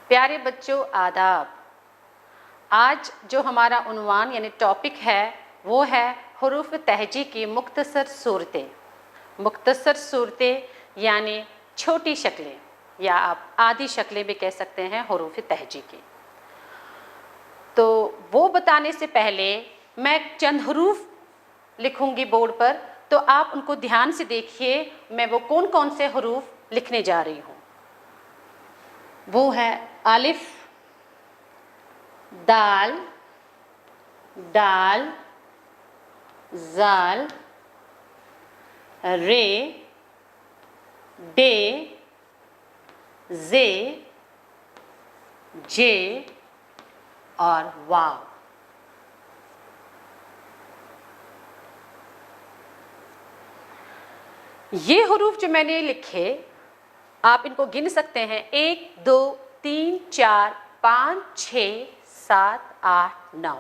प्यारे बच्चों, आदाब। आज जो हमारा उन्वान यानी टॉपिक है वो है हरूफ तहजी की मुख्तसर सूरतें। मुख्तसर सूरतें यानी छोटी शक्लें या आप आधी शक्लें भी कह सकते हैं हरूफ तहजी की। तो वो बताने से पहले मैं चंद हरूफ लिखूंगी बोर्ड पर, तो आप उनको ध्यान से देखिए। मैं वो कौन कौन से हरूफ लिखने जा रही हूँ। वो है अलिफ, दाल, डाल, जाल, रे, डे, जे, जे और वाव। ये हरूफ जो मैंने लिखे आप इनको गिन सकते हैं, 1 2 3 4 5 6 7 8 9।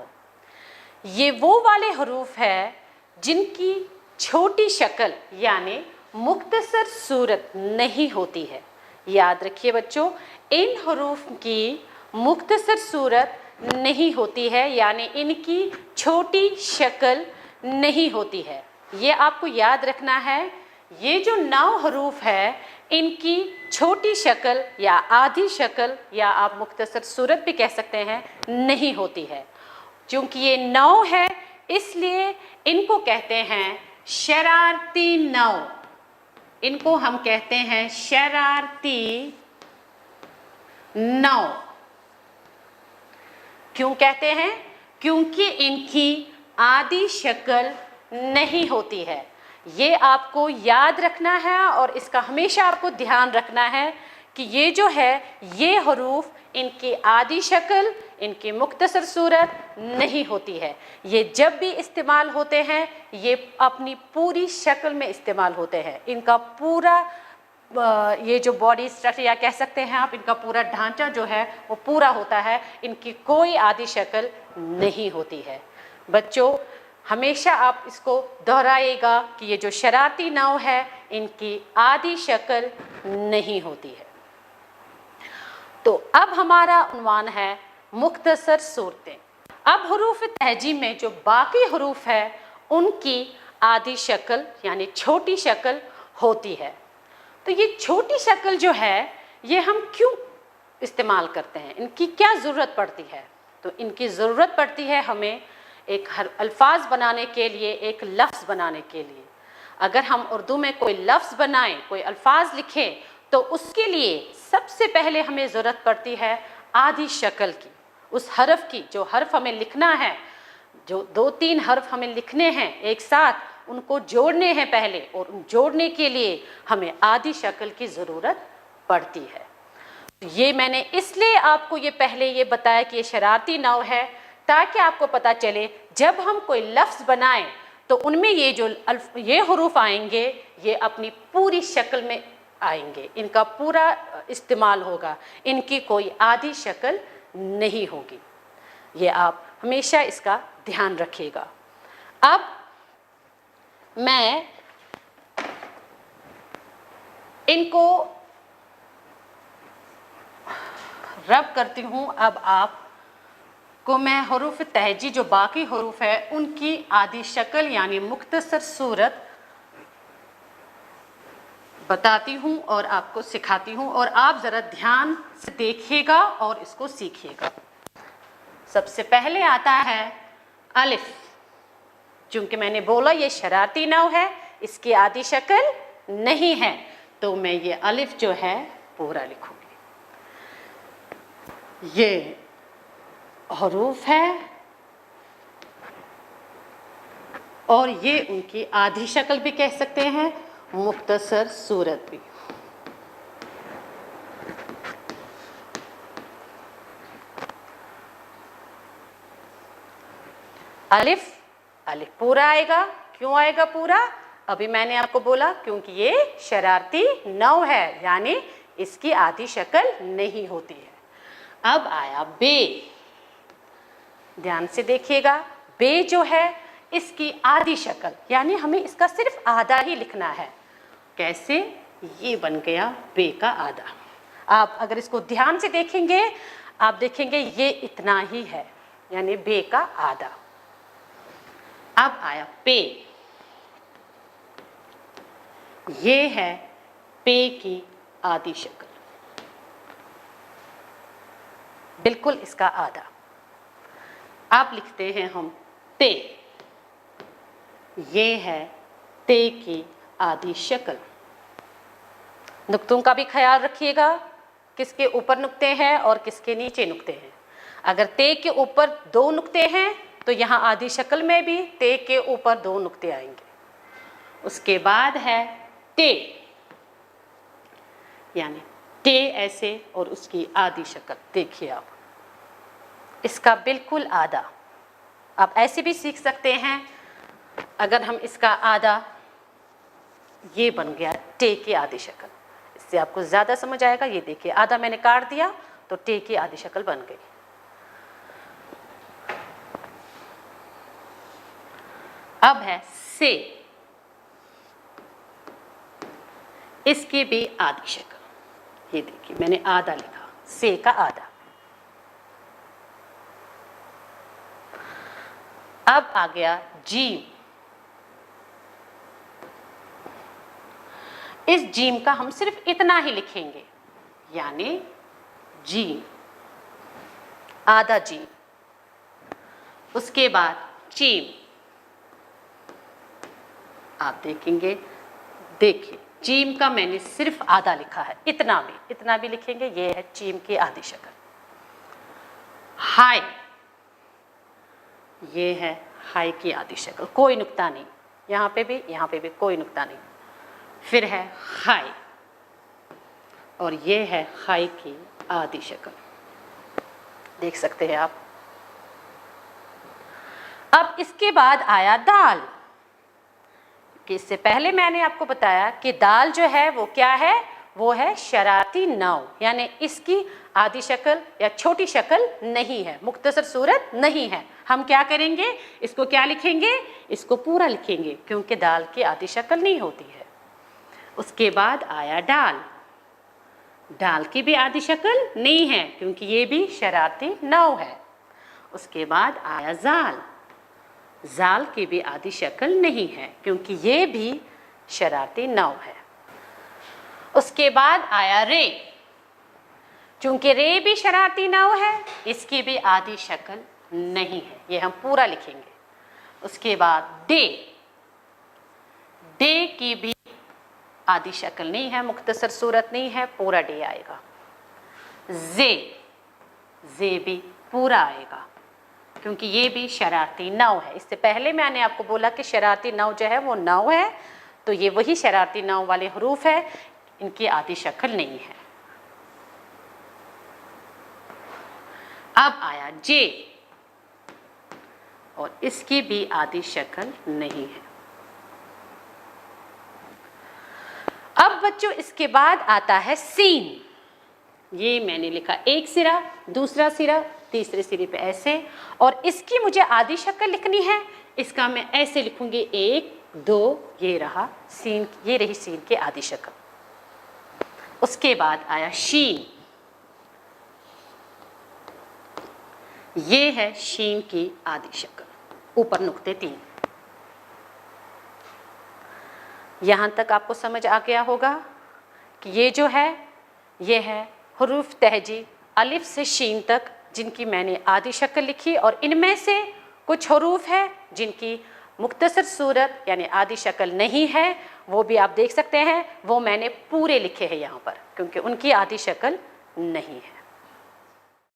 ये वो वाले हरूफ है जिनकी छोटी शक्ल यानी मुख्तसर सूरत नहीं होती है। याद रखिए बच्चों, इन हरूफ की मुख्तसर सूरत नहीं होती है यानी इनकी छोटी शक्ल नहीं होती है। ये आपको याद रखना है। ये जो 9 हरूफ है इनकी छोटी शक्ल या आधी शक्ल या आप मुख्तसर सूरत भी कह सकते हैं नहीं होती है। क्योंकि ये 9 है इसलिए इनको कहते हैं शरारती 9। इनको हम कहते हैं शरारती 9। क्यों कहते हैं? क्योंकि इनकी आधी शक्ल नहीं होती है। ये आपको याद रखना है और इसका हमेशा आपको ध्यान रखना है कि ये जो है ये हरूफ इनकी आधी शक्ल, इनकी मुख्तसर सूरत नहीं होती है। ये जब भी इस्तेमाल होते हैं ये अपनी पूरी शक्ल में इस्तेमाल होते हैं। इनका पूरा ये जो बॉडी स्ट्रक्चर या कह सकते हैं आप, इनका पूरा ढांचा जो है वो पूरा होता है। इनकी कोई आधी शक्ल नहीं होती है। बच्चों, हमेशा आप इसको दोहराइएगा कि ये जो शरारती 9 है इनकी आधी शक्ल नहीं होती है। तो अब हमारा उन्वान है मुख्तसर सूरतें। अब हरूफ तहजी में जो बाकी हरूफ है उनकी आधी शक्ल यानी छोटी शक्ल होती है। तो ये छोटी शक्ल जो है ये हम क्यों इस्तेमाल करते हैं, इनकी क्या ज़रूरत पड़ती है? तो इनकी ज़रूरत पड़ती है हमें एक हर अल्फाज बनाने के लिए, एक लफ्ज़ बनाने के लिए। अगर हम उर्दू में कोई लफ्ज़ बनाएं, कोई अल्फाज लिखें, तो उसके लिए सबसे पहले हमें ज़रूरत पड़ती है आधी शक्ल की, उस हरफ की। जो हरफ हमें लिखना है, जो 2-3 हरफ हमें लिखने हैं एक साथ, उनको जोड़ने हैं पहले, और उन जोड़ने के लिए हमें आधी शक्ल की ज़रूरत पड़ती है। ये मैंने इसलिए आपको ये पहले ये बताया कि ये शरारती 9 है, ताकि आपको पता चले जब हम कोई लफ्ज़ बनाएं तो उनमें ये जो ये हरूफ आएंगे ये अपनी पूरी शक्ल में आएंगे, इनका पूरा इस्तेमाल होगा, इनकी कोई आधी शक्ल नहीं होगी। ये आप हमेशा इसका ध्यान रखिएगा। अब मैं इनको रब करती हूँ। अब आप को मैं हरूफ तहजी जो बाकी हरूफ है उनकी आधी शक्ल यानी मुख्तसर सूरत बताती हूँ और आपको सिखाती हूँ, और आप ज़रा ध्यान से देखिएगा और इसको सीखिएगा। सबसे पहले आता है अलिफ। चूँकि मैंने बोला ये शरारती 9 है, इसकी आधी शक्ल नहीं है, तो मैं ये अलिफ जो है पूरा लिखूँगी। ये हरूफ है और ये उनकी आधी शक्ल भी कह सकते हैं, मुख्तसर सूरत भी। अलिफ, अलिफ पूरा आएगा। क्यों आएगा पूरा? अभी मैंने आपको बोला क्योंकि ये शरारती 9 है यानी इसकी आधी शक्ल नहीं होती है। अब आया बे। ध्यान से देखिएगा, बे जो है इसकी आधी शक्ल यानी हमें इसका सिर्फ आधा ही लिखना है। कैसे? ये बन गया बे का आधा। आप अगर इसको ध्यान से देखेंगे आप देखेंगे ये इतना ही है, यानी बे का आधा। अब आया पे, ये है पे की आधी शक्ल, बिल्कुल इसका आधा। अब लिखते हैं हम ते, ये है ते की आधी शक्ल। नुक्तों का भी ख्याल रखिएगा, किसके ऊपर नुक्ते हैं और किसके नीचे नुक्ते हैं। अगर ते के ऊपर 2 नुक्ते हैं तो यहाँ आधी शक्ल में भी ते के ऊपर 2 नुक्ते आएंगे। उसके बाद है ते, यानी ते ऐसे और उसकी आधी शक्ल। देखिए आप, इसका बिल्कुल आधा। आप ऐसे भी सीख सकते हैं, अगर हम इसका आधा, ये बन गया टे की आधी शक्ल। इससे आपको ज़्यादा समझ आएगा। ये देखिए आधा मैंने काट दिया तो टे की आधी शक्ल बन गई। अब है से, इसकी भी आधी शक्ल। ये देखिए मैंने आधा लिखा, से का आधा। अब आ गया जीम। इस जीम का हम सिर्फ इतना ही लिखेंगे, यानी जीम, आधा जीम। उसके बाद चीम, आप देखेंगे, देखिए चीम का मैंने सिर्फ आधा लिखा है, इतना भी लिखेंगे। ये है चीम की आधी शक्ल। हाय, ये है हाय की आधी शक्ल, कोई नुक्ता नहीं, यहाँ पे भी कोई नुक्ता नहीं। फिर है हाय, और ये है हाय की आधी शक्ल, देख सकते हैं आप। अब इसके बाद आया दाल, कि इससे पहले मैंने आपको बताया कि दाल जो है वो क्या है, वो है शरारती नाव, यानी इसकी आधी शक्ल या छोटी शक्ल नहीं है, मुख्तसर सूरत नहीं है। हम क्या करेंगे, इसको क्या लिखेंगे, इसको पूरा लिखेंगे, क्योंकि दाल की आधी शक्ल नहीं होती है। उसके बाद आया डाल, डाल की भी आधी शक्ल नहीं है, क्योंकि ये भी शरारती नाव है। उसके बाद आया जाल, जाल की भी आधी शक्ल नहीं है, क्योंकि ये भी शरारती नाव है। उसके बाद आया रे, चूंकि रे भी शरारती नाव है, इसकी भी आधी शक्ल नहीं है, ये हम पूरा लिखेंगे। उसके बाद डे, डे की भी आधी शक्ल नहीं है, मुख्तसर सूरत नहीं है, पूरा डे आएगा। जे, जे भी पूरा आएगा, क्योंकि ये भी शरारती नाव है। इससे पहले मैंने आपको बोला कि शरारती नाव जो है वो नाव है, तो ये वही शरारती नाव वाले हरूफ है, इनकी आधी शक्ल नहीं है। अब आया जे, और इसकी भी आधी शक्ल नहीं है। अब बच्चों इसके बाद आता है सीन। ये मैंने लिखा एक सिरा, दूसरा सिरा, तीसरे सिरे पे ऐसे, और इसकी मुझे आधी शक्ल लिखनी है। इसका मैं ऐसे लिखूंगी 1 2, ये रहा सीन, ये रही सीन की आधी शक्ल। उसके बाद आया शीन, ये है शीन की आधी शक्ल, ऊपर नुक्ते 3। यहाँ तक आपको समझ आ गया होगा कि ये जो है ये है हुरूफ तहजी अलिफ से शीन तक, जिनकी मैंने आधी शक्ल लिखी, और इनमें से कुछ हुरूफ है जिनकी मुख्तसर सूरत यानी आधी शक्ल नहीं है, वो भी आप देख सकते हैं, वो मैंने पूरे लिखे हैं यहाँ पर, क्योंकि उनकी आधी शक्ल नहीं है।